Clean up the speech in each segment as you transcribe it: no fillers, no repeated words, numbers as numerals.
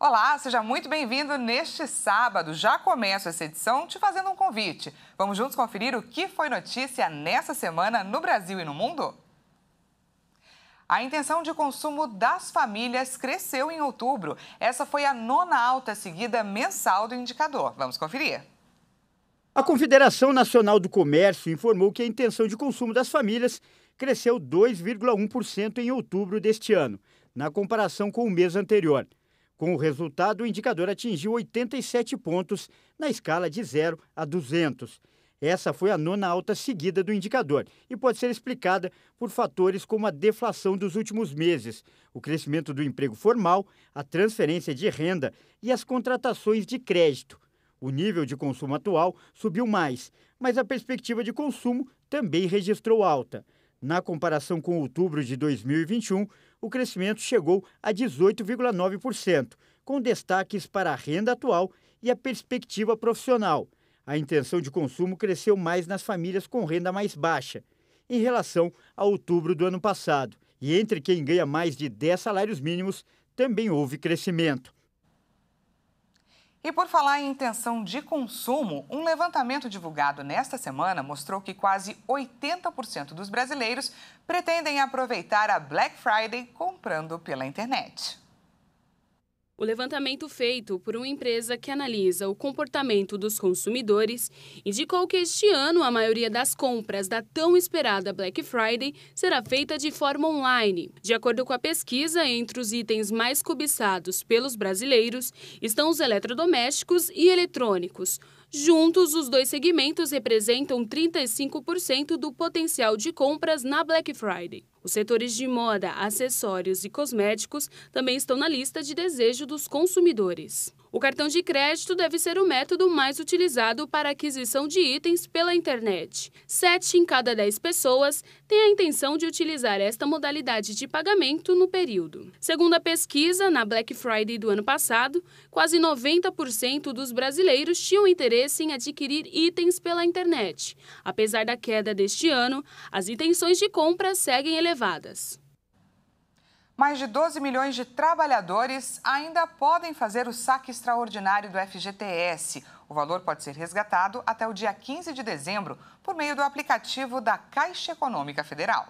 Olá, seja muito bem-vindo neste sábado. Já começo essa edição te fazendo um convite. Vamos juntos conferir o que foi notícia nessa semana no Brasil e no mundo? A intenção de consumo das famílias cresceu em outubro. Essa foi a 9ª alta seguida mensal do indicador. Vamos conferir. A Confederação Nacional do Comércio informou que a intenção de consumo das famílias cresceu 2,1% em outubro deste ano, na comparação com o mês anterior. Com o resultado, o indicador atingiu 87 pontos na escala de 0 a 200. Essa foi a 9ª alta seguida do indicador e pode ser explicada por fatores como a deflação dos últimos meses, o crescimento do emprego formal, a transferência de renda e as contratações de crédito. O nível de consumo atual subiu mais, mas a perspectiva de consumo também registrou alta. Na comparação com outubro de 2021, o crescimento chegou a 18,9%, com destaques para a renda atual e a perspectiva profissional. A intenção de consumo cresceu mais nas famílias com renda mais baixa, em relação a outubro do ano passado. E entre quem ganha mais de 10 salários mínimos, também houve crescimento. E por falar em intenção de consumo, um levantamento divulgado nesta semana mostrou que quase 80% dos brasileiros pretendem aproveitar a Black Friday comprando pela internet. O levantamento feito por uma empresa que analisa o comportamento dos consumidores indicou que este ano a maioria das compras da tão esperada Black Friday será feita de forma online. De acordo com a pesquisa, entre os itens mais cobiçados pelos brasileiros estão os eletrodomésticos e eletrônicos. Juntos, os dois segmentos representam 35% do potencial de compras na Black Friday. Os setores de moda, acessórios e cosméticos também estão na lista de desejo dos consumidores. O cartão de crédito deve ser o método mais utilizado para a aquisição de itens pela internet. 7 em cada 10 pessoas têm a intenção de utilizar esta modalidade de pagamento no período. Segundo a pesquisa, na Black Friday do ano passado, quase 90% dos brasileiros tinham interesse em adquirir itens pela internet. Apesar da queda deste ano, as intenções de compra seguem elevadas. Mais de 12 milhões de trabalhadores ainda podem fazer o saque extraordinário do FGTS. O valor pode ser resgatado até o dia 15 de dezembro por meio do aplicativo da Caixa Econômica Federal.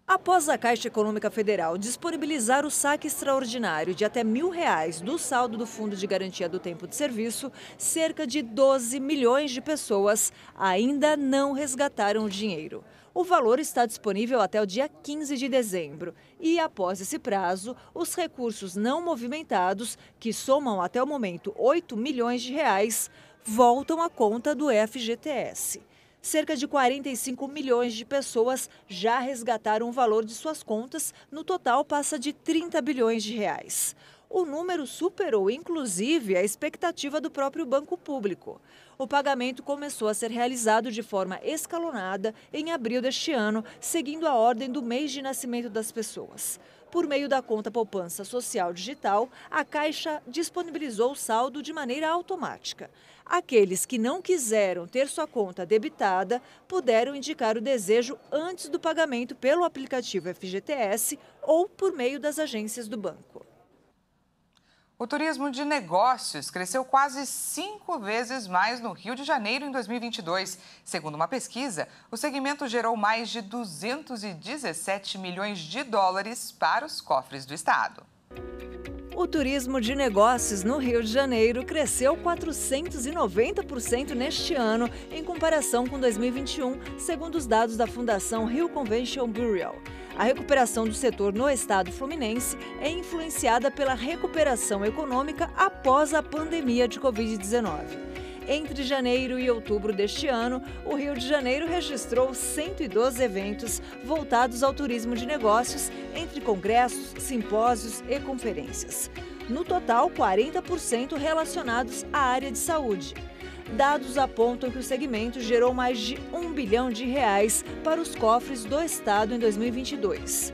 Após a Caixa Econômica Federal disponibilizar o saque extraordinário de até R$1.000 do saldo do Fundo de Garantia do Tempo de Serviço, cerca de 12 milhões de pessoas ainda não resgataram o dinheiro. O valor está disponível até o dia 15 de dezembro e, após esse prazo, os recursos não movimentados, que somam até o momento R$8 milhões, voltam à conta do FGTS. Cerca de 45 milhões de pessoas já resgataram o valor de suas contas, no total passa de R$30 bilhões. O número superou, inclusive, a expectativa do próprio Banco Público. O pagamento começou a ser realizado de forma escalonada em abril deste ano, seguindo a ordem do mês de nascimento das pessoas. Por meio da conta Poupança Social Digital, a Caixa disponibilizou o saldo de maneira automática. Aqueles que não quiseram ter sua conta debitada puderam indicar o desejo antes do pagamento pelo aplicativo FGTS ou por meio das agências do banco. O turismo de negócios cresceu quase 5 vezes mais no Rio de Janeiro em 2022. Segundo uma pesquisa, o segmento gerou mais de 217 milhões de dólares para os cofres do estado. O turismo de negócios no Rio de Janeiro cresceu 490% neste ano, em comparação com 2021, segundo os dados da Fundação Rio Convention Bureau. A recuperação do setor no estado fluminense é influenciada pela recuperação econômica após a pandemia de Covid-19. Entre janeiro e outubro deste ano, o Rio de Janeiro registrou 112 eventos voltados ao turismo de negócios, entre congressos, simpósios e conferências. No total, 40% relacionados à área de saúde. Dados apontam que o segmento gerou mais de R$1 bilhão para os cofres do estado em 2022.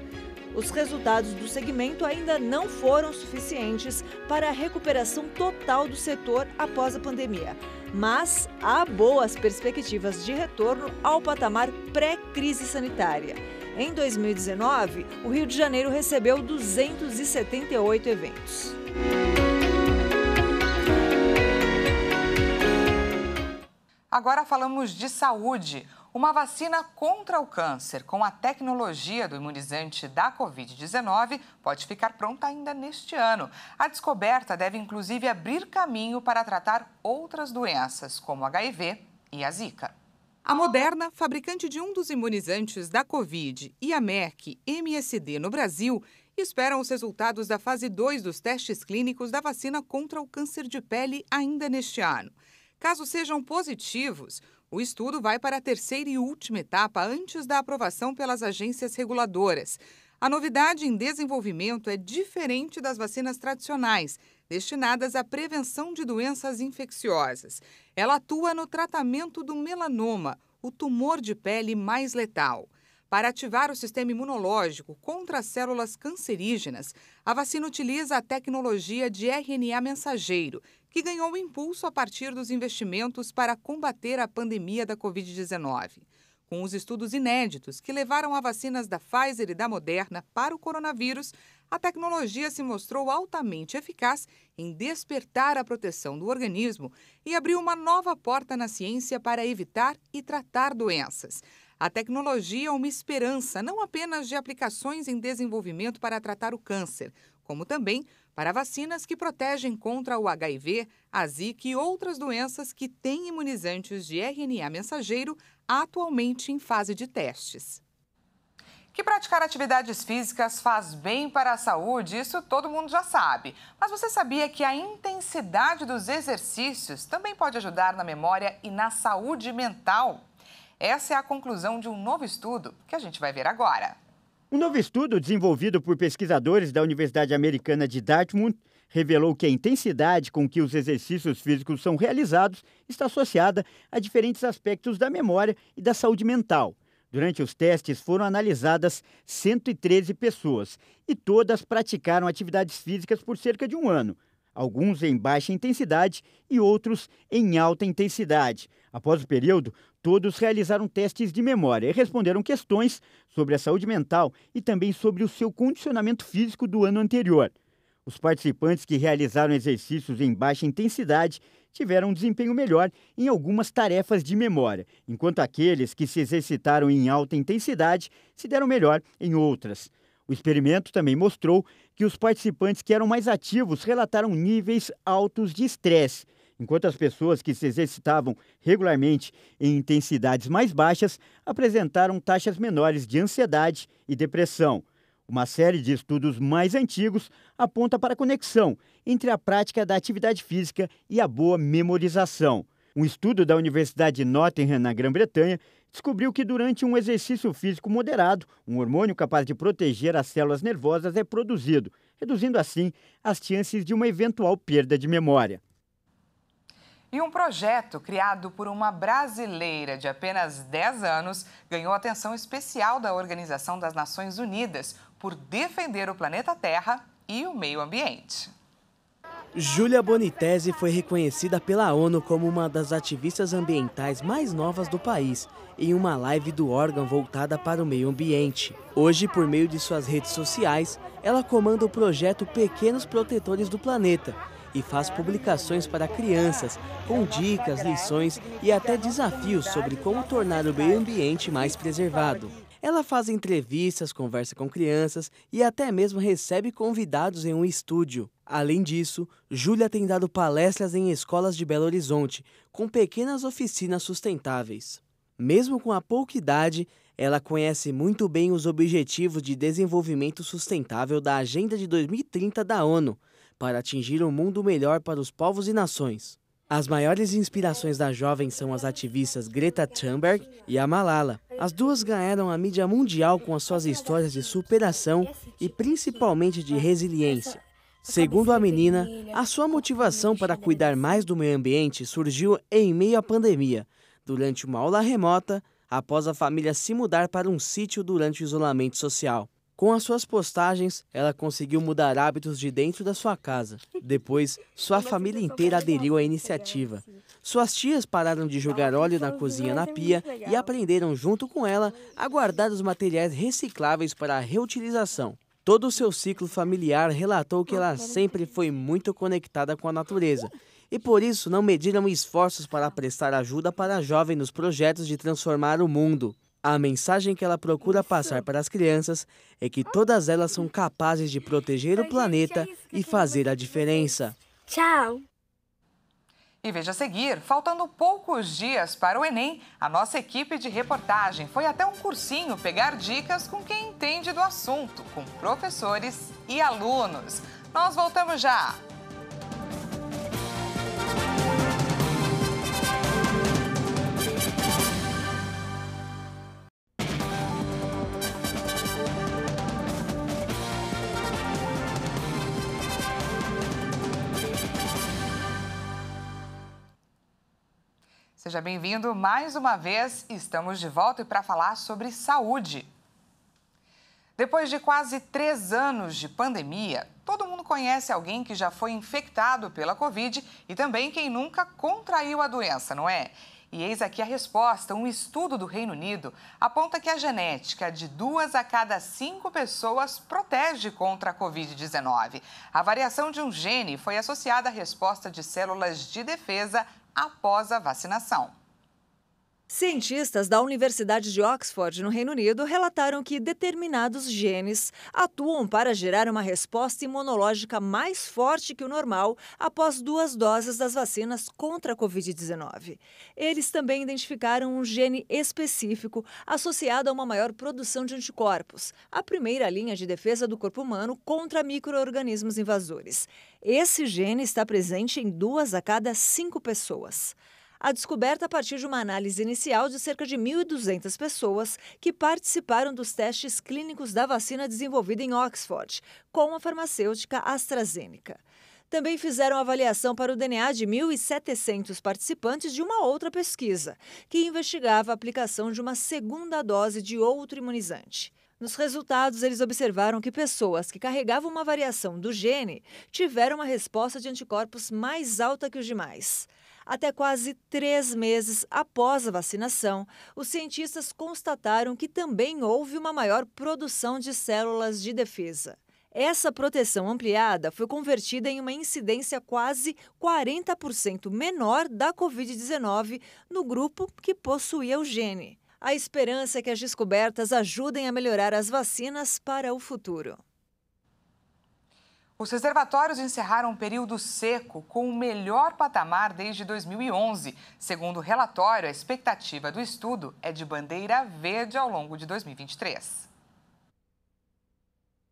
Os resultados do segmento ainda não foram suficientes para a recuperação total do setor após a pandemia, mas há boas perspectivas de retorno ao patamar pré-crise sanitária. Em 2019, o Rio de Janeiro recebeu 278 eventos. Agora falamos de saúde. Uma vacina contra o câncer com a tecnologia do imunizante da Covid-19 pode ficar pronta ainda neste ano. A descoberta deve inclusive abrir caminho para tratar outras doenças, como HIV e a Zika. A Moderna, fabricante de um dos imunizantes da Covid, e a Merck MSD no Brasil, esperam os resultados da fase 2 dos testes clínicos da vacina contra o câncer de pele ainda neste ano. Caso sejam positivos, o estudo vai para a terceira e última etapa antes da aprovação pelas agências reguladoras. A novidade em desenvolvimento é diferente das vacinas tradicionais, destinadas à prevenção de doenças infecciosas. Ela atua no tratamento do melanoma, o tumor de pele mais letal. Para ativar o sistema imunológico contra as células cancerígenas, a vacina utiliza a tecnologia de RNA mensageiro, que ganhou impulso a partir dos investimentos para combater a pandemia da Covid-19. Com os estudos inéditos que levaram a vacinas da Pfizer e da Moderna para o coronavírus, a tecnologia se mostrou altamente eficaz em despertar a proteção do organismo e abriu uma nova porta na ciência para evitar e tratar doenças. A tecnologia é uma esperança não apenas de aplicações em desenvolvimento para tratar o câncer, como também para vacinas que protegem contra o HIV, a Zika e outras doenças que têm imunizantes de RNA mensageiro atualmente em fase de testes. Que praticar atividades físicas faz bem para a saúde, isso todo mundo já sabe. Mas você sabia que a intensidade dos exercícios também pode ajudar na memória e na saúde mental? Essa é a conclusão de um novo estudo que a gente vai ver agora. Um novo estudo desenvolvido por pesquisadores da Universidade Americana de Dartmouth revelou que a intensidade com que os exercícios físicos são realizados está associada a diferentes aspectos da memória e da saúde mental. Durante os testes foram analisadas 113 pessoas e todas praticaram atividades físicas por cerca de um ano, alguns em baixa intensidade e outros em alta intensidade. Após o período, todos realizaram testes de memória e responderam questões sobre a saúde mental e também sobre o seu condicionamento físico do ano anterior. Os participantes que realizaram exercícios em baixa intensidade tiveram um desempenho melhor em algumas tarefas de memória, enquanto aqueles que se exercitaram em alta intensidade se deram melhor em outras. O experimento também mostrou que os participantes que eram mais ativos relataram níveis altos de estresse, enquanto as pessoas que se exercitavam regularmente em intensidades mais baixas apresentaram taxas menores de ansiedade e depressão. Uma série de estudos mais antigos aponta para a conexão entre a prática da atividade física e a boa memorização. Um estudo da Universidade de Nottingham, na Grã-Bretanha, descobriu que durante um exercício físico moderado, um hormônio capaz de proteger as células nervosas é produzido, reduzindo assim as chances de uma eventual perda de memória. E um projeto criado por uma brasileira de apenas 10 anos ganhou atenção especial da Organização das Nações Unidas por defender o planeta Terra e o meio ambiente. Júlia Bonitese foi reconhecida pela ONU como uma das ativistas ambientais mais novas do país, em uma live do órgão voltada para o meio ambiente. Hoje, por meio de suas redes sociais, ela comanda o projeto Pequenos Protetores do Planeta e faz publicações para crianças, com dicas, lições e até desafios sobre como tornar o meio ambiente mais preservado. Ela faz entrevistas, conversa com crianças e até mesmo recebe convidados em um estúdio. Além disso, Júlia tem dado palestras em escolas de Belo Horizonte, com pequenas oficinas sustentáveis. Mesmo com a pouca idade, ela conhece muito bem os Objetivos de Desenvolvimento Sustentável da Agenda de 2030 da ONU, para atingir um mundo melhor para os povos e nações. As maiores inspirações da jovem são as ativistas Greta Thunberg e a Malala. As duas ganharam a mídia mundial com as suas histórias de superação e principalmente de resiliência. Segundo a menina, a sua motivação para cuidar mais do meio ambiente surgiu em meio à pandemia, durante uma aula remota, após a família se mudar para um sítio durante o isolamento social. Com as suas postagens, ela conseguiu mudar hábitos de dentro da sua casa. Depois, sua família inteira aderiu à iniciativa. Suas tias pararam de jogar óleo na cozinha na pia e aprenderam junto com ela a guardar os materiais recicláveis para a reutilização. Todo o seu ciclo familiar relatou que ela sempre foi muito conectada com a natureza e por isso não mediram esforços para prestar ajuda para a jovem nos projetos de transformar o mundo. A mensagem que ela procura passar para as crianças é que todas elas são capazes de proteger o planeta e fazer a diferença. Tchau! E veja a seguir, faltando poucos dias para o Enem, a nossa equipe de reportagem foi até um cursinho pegar dicas com quem entende do assunto, com professores e alunos. Nós voltamos já! Seja bem-vindo mais uma vez. Estamos de volta e para falar sobre saúde. Depois de quase 3 anos de pandemia, todo mundo conhece alguém que já foi infectado pela Covid e também quem nunca contraiu a doença, não é? E eis aqui a resposta. Um estudo do Reino Unido aponta que a genética de 2 a cada 5 pessoas protege contra a Covid-19. A variação de um gene foi associada à resposta de células de defesa após a vacinação. Cientistas da Universidade de Oxford, no Reino Unido, relataram que determinados genes atuam para gerar uma resposta imunológica mais forte que o normal após 2 doses das vacinas contra a Covid-19. Eles também identificaram um gene específico associado a uma maior produção de anticorpos, a primeira linha de defesa do corpo humano contra micro-organismos invasores. Esse gene está presente em 2 a cada 5 pessoas. A descoberta a partir de uma análise inicial de cerca de 1.200 pessoas que participaram dos testes clínicos da vacina desenvolvida em Oxford, com a farmacêutica AstraZeneca. Também fizeram avaliação para o DNA de 1.700 participantes de uma outra pesquisa, que investigava a aplicação de uma segunda dose de outro imunizante. Nos resultados, eles observaram que pessoas que carregavam uma variação do gene tiveram uma resposta de anticorpos mais alta que os demais. Até quase 3 meses após a vacinação, os cientistas constataram que também houve uma maior produção de células de defesa. Essa proteção ampliada foi convertida em uma incidência quase 40% menor da Covid-19 no grupo que possuía o gene. A esperança é que as descobertas ajudem a melhorar as vacinas para o futuro. Os reservatórios encerraram um período seco com o melhor patamar desde 2011. Segundo o relatório, a expectativa do estudo é de bandeira verde ao longo de 2023.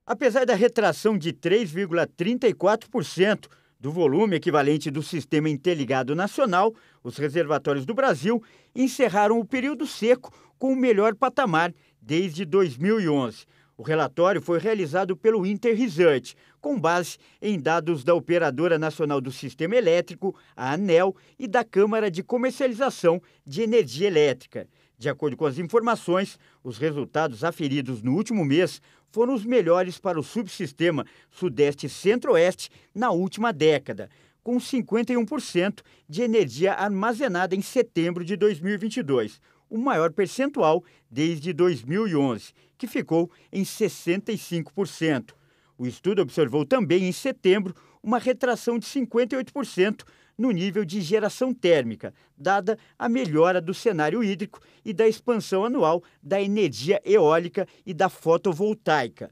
Apesar da retração de 3,34% do volume equivalente do Sistema Interligado Nacional, os reservatórios do Brasil encerraram o período seco com o melhor patamar desde 2011. O relatório foi realizado pelo Interresearch, com base em dados da Operadora Nacional do Sistema Elétrico, a ANEEL, e da Câmara de Comercialização de Energia Elétrica. De acordo com as informações, os resultados aferidos no último mês foram os melhores para o subsistema Sudeste Centro-Oeste na última década, com 51% de energia armazenada em setembro de 2022, o maior percentual desde 2011, que ficou em 65%. O estudo observou também em setembro uma retração de 58% no nível de geração térmica, dada a melhora do cenário hídrico e da expansão anual da energia eólica e da fotovoltaica.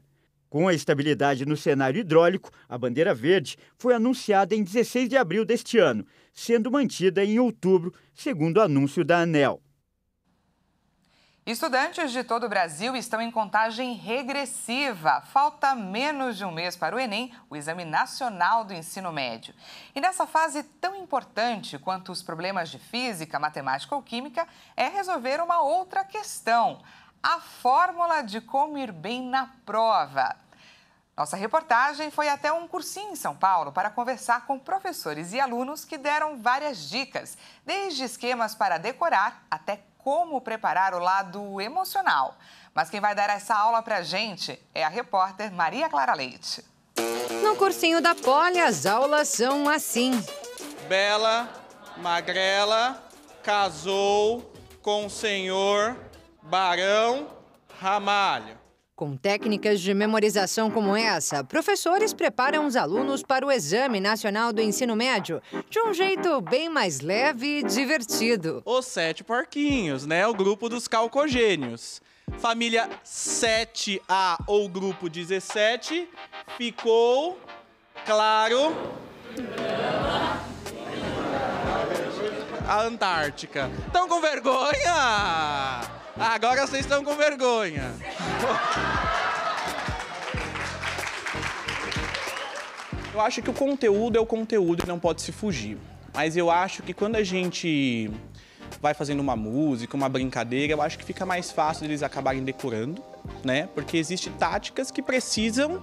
Com a estabilidade no cenário hidráulico, a bandeira verde foi anunciada em 16 de abril deste ano, sendo mantida em outubro, segundo o anúncio da ANEEL. Estudantes de todo o Brasil estão em contagem regressiva. Falta menos de um mês para o Enem, o Exame Nacional do Ensino Médio. E nessa fase tão importante quanto os problemas de física, matemática ou química, é resolver uma outra questão: a fórmula de como ir bem na prova. Nossa reportagem foi até um cursinho em São Paulo para conversar com professores e alunos que deram várias dicas, desde esquemas para decorar até como preparar o lado emocional. Mas quem vai dar essa aula pra gente é a repórter Maria Clara Leite. No cursinho da Poli, as aulas são assim. Bela, magrela, casou com o senhor Barão Ramalho. Com técnicas de memorização como essa, professores preparam os alunos para o Exame Nacional do Ensino Médio de um jeito bem mais leve e divertido. Os 7 porquinhos, né? O grupo dos calcogênios. Família 7A ou grupo 17, ficou claro... A Antártica. Estão com vergonha? Agora vocês estão com vergonha. Eu acho que o conteúdo é o conteúdo e não pode se fugir. Mas eu acho que quando a gente vai fazendo uma música, uma brincadeira, eu acho que fica mais fácil eles acabarem decorando, né? Porque existem táticas que precisam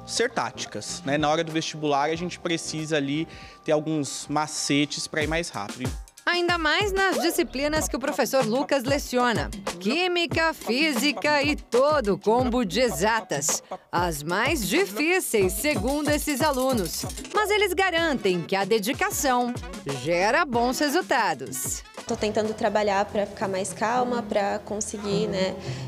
ser táticas, né? Na hora do vestibular, a gente precisa ali ter alguns macetes para ir mais rápido. Ainda mais nas disciplinas que o professor Lucas leciona. Química, física e todo o combo de exatas. As mais difíceis, segundo esses alunos. Mas eles garantem que a dedicação gera bons resultados. Estou tentando trabalhar para ficar mais calma, para conseguir,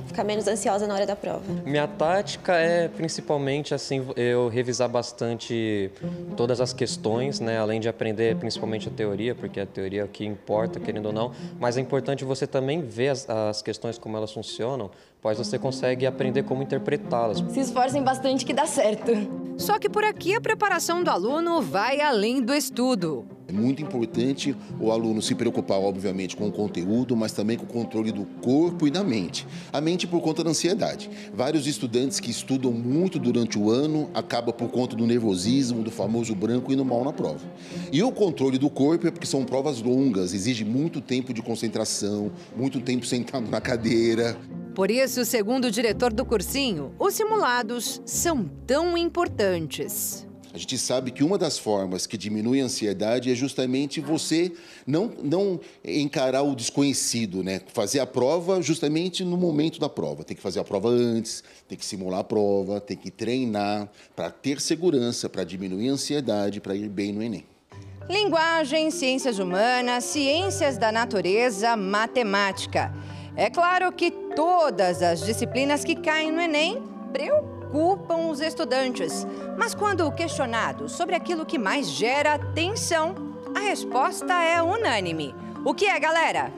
ficar menos ansiosa na hora da prova. Minha tática é principalmente assim, eu revisar bastante todas as questões, além de aprender principalmente a teoria, porque a teoria é o que importa, querendo ou não, mas é importante você também ver as questões como elas funcionam, pois você consegue aprender como interpretá-las. Se esforcem bastante que dá certo. Só que por aqui a preparação do aluno vai além do estudo. É muito importante o aluno se preocupar, obviamente, com o conteúdo, mas também com o controle do corpo e da mente. A mente por conta da ansiedade. Vários estudantes que estudam muito durante o ano acabam por conta do nervosismo, do famoso branco, indo mal na prova. E o controle do corpo é porque são provas longas, exige muito tempo de concentração, muito tempo sentado na cadeira. Por isso, segundo o diretor do cursinho, os simulados são tão importantes. A gente sabe que uma das formas que diminui a ansiedade é justamente você não encarar o desconhecido, Fazer a prova justamente no momento da prova. Tem que fazer a prova antes, tem que simular a prova, tem que treinar para ter segurança, para diminuir a ansiedade, para ir bem no Enem. Linguagem, ciências humanas, ciências da natureza, matemática. É claro que todas as disciplinas que caem no Enem preocupam os estudantes. Mas quando questionados sobre aquilo que mais gera tensão, a resposta é unânime. O que é, galera?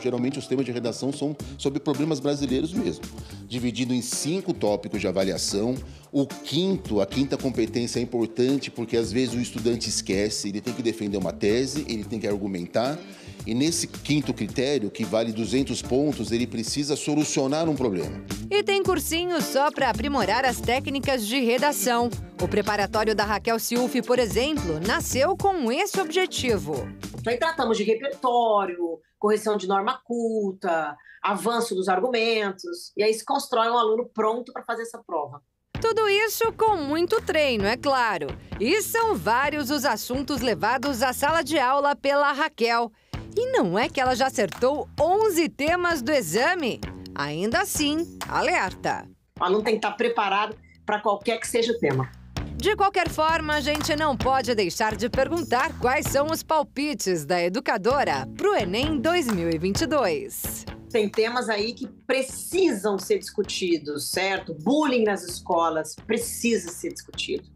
Geralmente os temas de redação são sobre problemas brasileiros mesmo, dividido em 5 tópicos de avaliação. A quinta competência é importante porque às vezes o estudante esquece, ele tem que defender uma tese, ele tem que argumentar. E nesse 5º critério, que vale 200 pontos, ele precisa solucionar um problema. E tem cursinho só para aprimorar as técnicas de redação. O preparatório da Raquel Ciufi, por exemplo, nasceu com esse objetivo. Aí tratamos de repertório, correção de norma culta, avanço dos argumentos, e aí se constrói um aluno pronto para fazer essa prova. Tudo isso com muito treino, é claro. E são vários os assuntos levados à sala de aula pela Raquel. E não é que ela já acertou 11 temas do exame? Ainda assim, alerta. O aluno tem que estar preparado para qualquer que seja o tema. De qualquer forma, a gente não pode deixar de perguntar quais são os palpites da educadora para o Enem 2022. Tem temas aí que precisam ser discutidos, certo? Bullying nas escolas precisa ser discutido.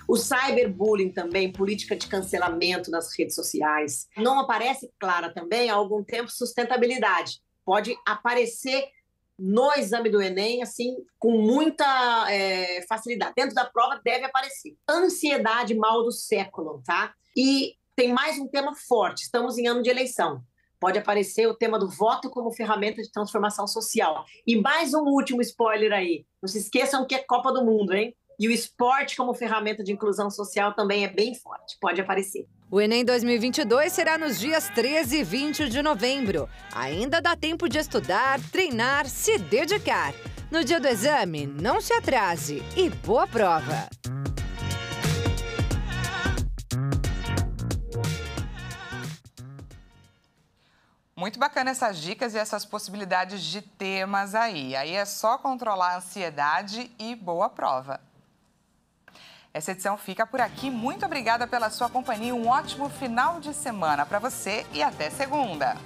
O cyberbullying também, política de cancelamento nas redes sociais. Não aparece clara também há algum tempo sustentabilidade. Pode aparecer no exame do Enem, assim, com muita facilidade. Dentro da prova deve aparecer. Ansiedade, mal do século, tá? E tem mais um tema forte, estamos em ano de eleição. Pode aparecer o tema do voto como ferramenta de transformação social. E mais um último spoiler aí. Não se esqueçam que é Copa do Mundo, hein? E o esporte como ferramenta de inclusão social também é bem forte, pode aparecer. O Enem 2022 será nos dias 13 e 20 de novembro. Ainda dá tempo de estudar, treinar, se dedicar. No dia do exame, não se atrase e boa prova! Muito bacana essas dicas e essas possibilidades de temas aí. Aí é só controlar a ansiedade e boa prova. Essa edição fica por aqui. Muito obrigada pela sua companhia. Um ótimo final de semana para você e até segunda.